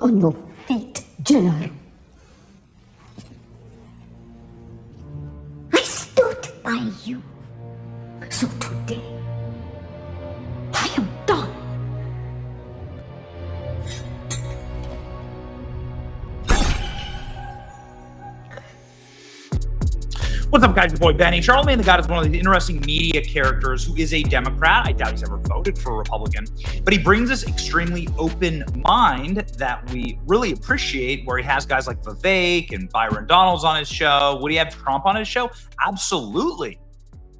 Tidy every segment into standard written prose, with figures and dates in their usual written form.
on your feet, General. I stood by you. So today, I am done. What's up, guys? Your boy Benny. Charlemagne the God is one of these interesting media characters who is a Democrat. I doubt he's ever voted for a Republican, but he brings this extremely open mind that we really appreciate, where he has guys like Vivek and Byron Donalds on his show. Would he have Trump on his show? Absolutely.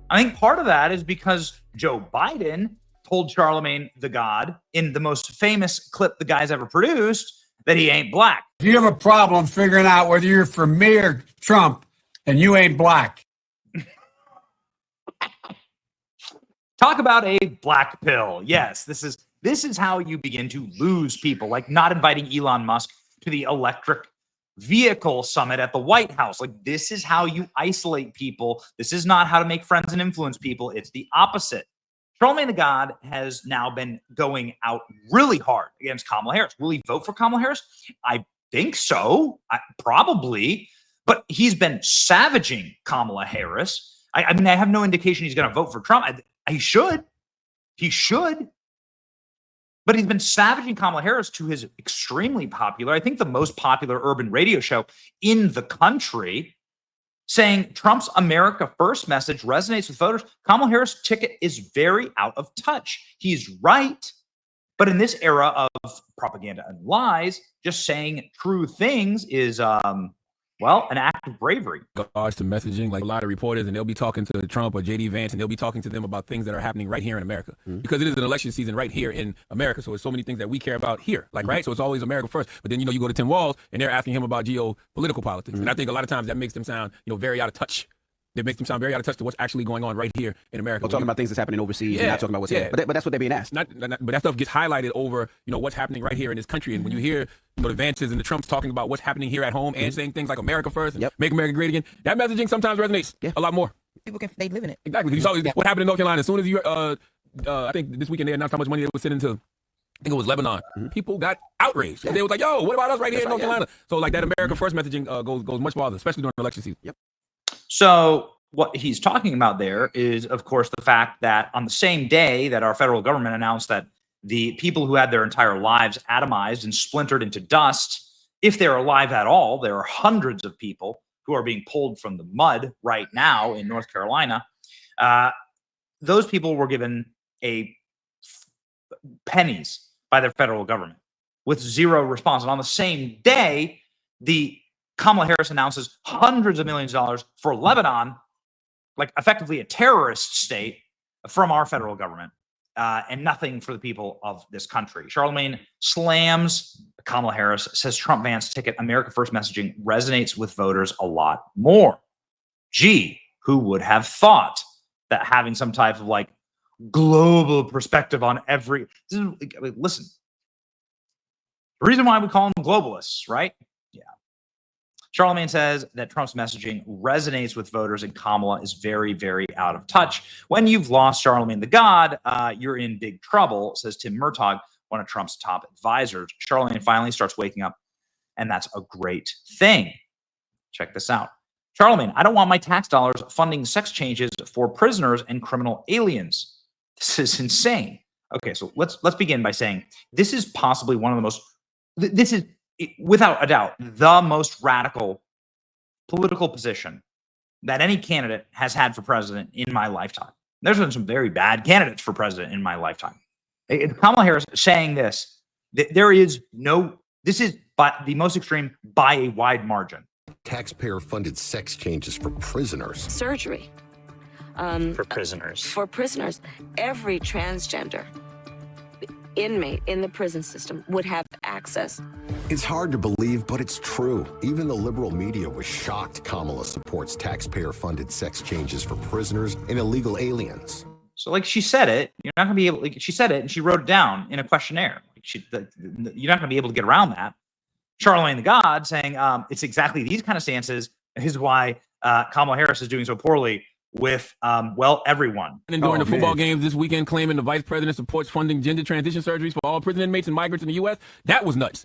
I think part of that is because Joe Biden told Charlemagne the God in the most famous clip the guy's ever produced that he ain't black. If you have a problem figuring out whether you're for me or Trump, and you ain't black. Talk about a black pill. Yes, this is how you begin to lose people, like not inviting Elon Musk to the electric vehicle summit at the White House. Like, this is how you isolate people. This is not how to make friends and influence people. It's the opposite. Charlemagne the God has now been going out really hard against Kamala Harris. Will he vote for Kamala Harris? I think so. Probably. But he's been savaging Kamala Harris. I mean, I have no indication he's going to vote for Trump. He should. He should. But he's been savaging Kamala Harris to his extremely popular, I think the most popular urban radio show in the country, saying Trump's America First message resonates with voters. Kamala Harris' ticket is very out of touch. He's right. But in this era of propaganda and lies, just saying true things is well, an act of bravery. Regards to messaging, like a lot of reporters, and they'll be talking to Trump or JD Vance, and they'll be talking to them about things that are happening right here in America. Because it is an election season right here in America. So it's so many things that we care about here, like, right? So it's always America first. But then, you go to Tim Walz, and they're asking him about geopolitical politics. And I think a lot of times that makes them sound, very out of touch. That makes them sound very out of touch to what's actually going on right here in America. We're talking about things that's happening overseas and not talking about what's here. But that's what they're being asked. But that stuff gets highlighted over, what's happening right here in this country. And when you hear, the Vances and the Trumps talking about what's happening here at home and saying things like America first and make America great again, that messaging sometimes resonates a lot more. People they live in it. Exactly. You saw what happened in North Carolina. As soon as you, I think this weekend they announced how much money they would send into, I think it was Lebanon. People got outraged. They was like, yo, what about us right here in North Carolina? So like that America first messaging goes much farther, especially during election season. So what he's talking about there is, of course, the fact that on the same day that our federal government announced that the people who had their entire lives atomized and splintered into dust, if they're alive at all, there are hundreds of people who are being pulled from the mud right now in North Carolina. Those people were given pennies by their federal government with zero response. And on the same day, Kamala Harris announces hundreds of millions of dollars for Lebanon, like effectively a terrorist state, from our federal government, and nothing for the people of this country. Charlemagne slams Kamala Harris, says Trump Vance ticket America First messaging resonates with voters a lot more. Gee, who would have thought that having some type of like global perspective on every... Listen, the reason why we call them globalists, right? Charlemagne says that Trump's messaging resonates with voters and Kamala is very, very out of touch. When you've lost Charlemagne the God, you're in big trouble, says Tim Murtaugh, one of Trump's top advisors. Charlemagne finally starts waking up, and that's a great thing. Check this out. Charlemagne, I don't want my tax dollars funding sex changes for prisoners and criminal aliens. This is insane. Okay, so let's begin by saying this is possibly one of the most... This is, without a doubt, the most radical political position that any candidate has had for president in my lifetime. There's been some very bad candidates for president in my lifetime. Kamala Harris saying this, this is the most extreme by a wide margin. Taxpayer-funded sex changes for prisoners. Surgery. For prisoners. For prisoners. Every transgender inmate in the prison system would have access. It's hard to believe, but it's true. Even the liberal media was shocked Kamala supports taxpayer-funded sex changes for prisoners and illegal aliens. So, like, she said it. You're not going to be able. She said it, and she wrote it down in a questionnaire. You're not going to be able to get around that. Charlemagne the God saying it's exactly these kind of stances is why Kamala Harris is doing so poorly with, everyone. And during the football games this weekend, claiming the vice president supports funding gender transition surgeries for all prison inmates and migrants in the U.S. That was nuts.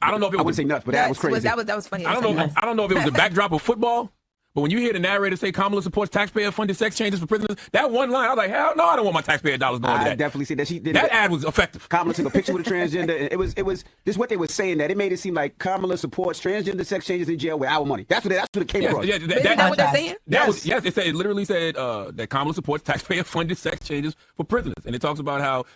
nuts. I don't know if it I was wouldn't say nuts, but that was crazy. That was funny. I don't know if it was the backdrop of football, but when you hear the narrator say Kamala supports taxpayer-funded sex changes for prisoners, that one line, I was like, hell no, I don't want my taxpayer dollars going to I that. definitely see that she did. That ad was effective. Kamala took a picture with a transgender. And it was this is what they were saying, that it made it seem like Kamala supports transgender sex changes in jail with our money. That's what it came across. Isn't that what they're saying? It literally said that Kamala supports taxpayer-funded sex changes for prisoners, and it talks about how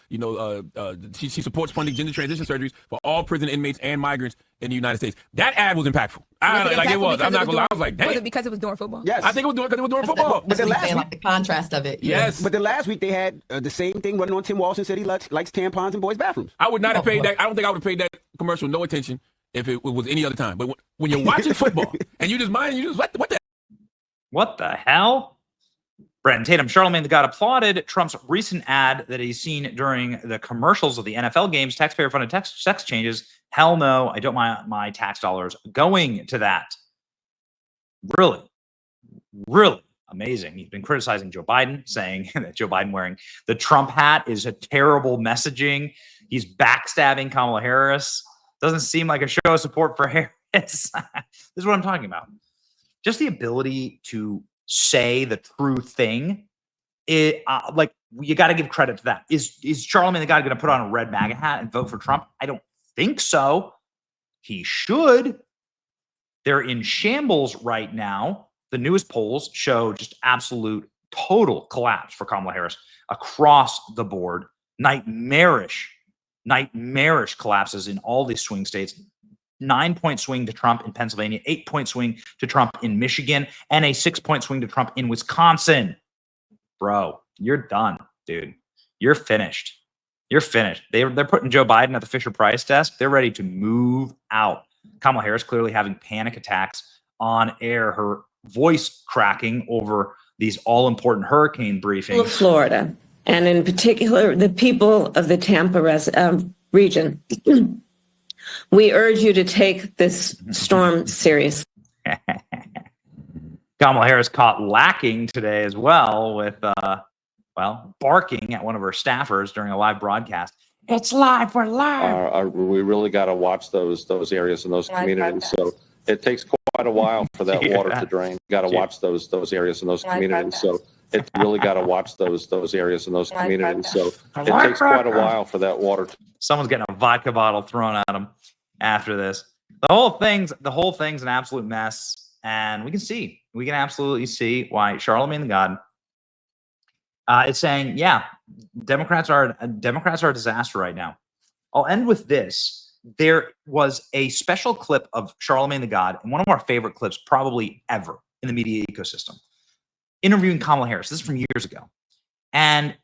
she supports funding gender transition surgeries for all prison inmates and migrants in the United States. That ad was impactful. It was. I'm not gonna lie. I was like, damn. Was it because it was during football? Yes. I think it was because it was during football. But the contrast of it. Yes. But the last week they had the same thing running on Tim Walsh and said he likes tampons in boys' bathrooms. I would not have paid that. I don't think I would have paid that commercial no attention if it was any other time. But when you're watching football and you just What the hell? Brandon Tatum, Charlemagne the God applauded Trump's recent ad that he's seen during the commercials of the NFL games, taxpayer-funded sex changes. Hell no, I don't want my tax dollars going to that. Really, really amazing. He's been criticizing Joe Biden, saying that Joe Biden wearing the Trump hat is a terrible messaging. He's backstabbing Kamala Harris. Doesn't seem like a show of support for Harris. This is what I'm talking about. Just the ability to say the true thing. You got to give credit to that. Is Charlemagne the God going to put on a red MAGA hat and vote for Trump? I don't think so. He should. They're in shambles right now. The newest polls show just absolute total collapse for Kamala Harris across the board. Nightmarish collapses in all these swing states. 9-point swing to Trump in Pennsylvania, 8-point swing to Trump in Michigan, and a 6-point swing to Trump in Wisconsin. Bro, you're done, dude. You're finished. You're finished. They're putting Joe Biden at the Fisher-Price desk. They're ready to move out. Kamala Harris clearly having panic attacks on air, her voice cracking over these all-important hurricane briefings. Florida, and in particular, the people of the Tampa region. We urge you to take this storm seriously. Kamala Harris caught lacking today as well with, barking at one of her staffers during a live broadcast. It's live. We're live. We really got to watch those areas and those communities. So it takes quite a while for that water to drain. Got to watch those areas and those communities. So it really got to watch those areas and those communities. So it takes quite a while for that water. Someone's getting a vodka bottle thrown at him after this. The whole thing's an absolute mess, and we can absolutely see why Charlemagne the God is saying, yeah, Democrats are a disaster right now. I'll end with this. There was a special clip of Charlemagne the God, and one of our favorite clips probably ever in the media ecosystem, interviewing Kamala Harris. This is from years ago. And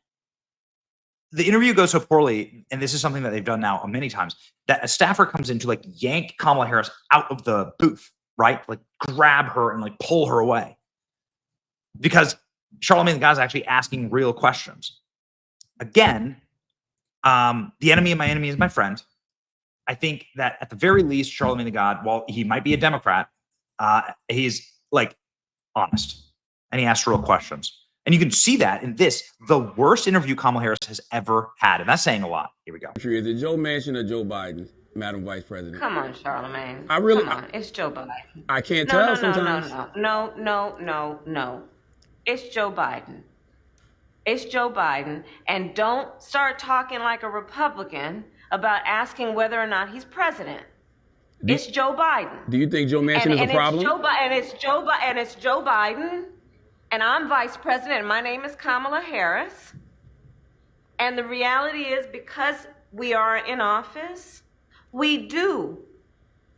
the interview goes so poorly, and this is something that they've done now many times, that a staffer comes in to yank Kamala Harris out of the booth, right? Grab her and pull her away. Because Charlemagne the God is actually asking real questions. Again, the enemy of my enemy is my friend. I think that at the very least, Charlemagne the God, while he might be a Democrat, he's honest, and he asks real questions. And you can see that in the worst interview Kamala Harris has ever had. And that's saying a lot. Here we go. Is it Joe Manchin or Joe Biden, Madam Vice President? Come on, Charlemagne. Come on. It's Joe Biden. I can't tell sometimes. No. It's Joe Biden. It's Joe Biden. And don't start talking like a Republican about asking whether or not he's president. It's Joe Biden. Do you think Joe Manchin is a problem? It's Joe Biden. And I'm vice president, and my name is Kamala Harris. And the reality is, because we are in office, we do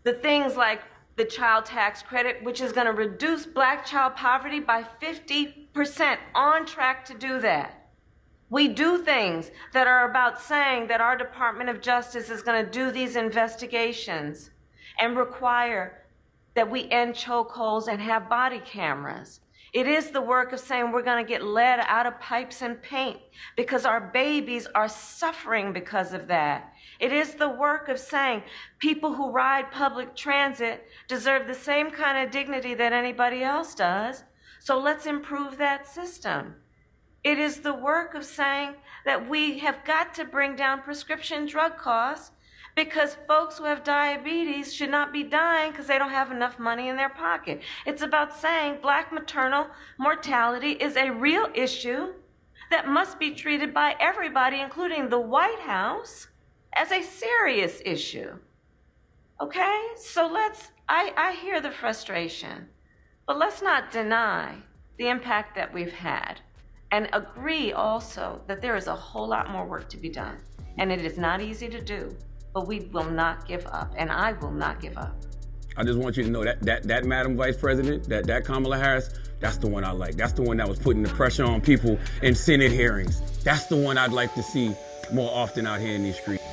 the things like the child tax credit, which is going to reduce Black child poverty by 50%, on track to do that. We do things that are about saying that our Department of Justice is going to do these investigations and require that we end chokeholds and have body cameras. It is the work of saying we're going to get lead out of pipes and paint because our babies are suffering because of that. It is the work of saying people who ride public transit deserve the same kind of dignity that anybody else does. So let's improve that system. It is the work of saying that we have got to bring down prescription drug costs because folks who have diabetes should not be dying because they don't have enough money in their pocket. It's about saying Black maternal mortality is a real issue that must be treated by everybody, including the White House, as a serious issue. Okay? So I hear the frustration, but let's not deny the impact that we've had and agree also that there is a whole lot more work to be done. And it is not easy to do, but we will not give up, and I will not give up. I just want you to know that Madam Vice President, that Kamala Harris, that's the one I like. That's the one that was putting the pressure on people in Senate hearings. That's the one I'd like to see more often out here in these streets.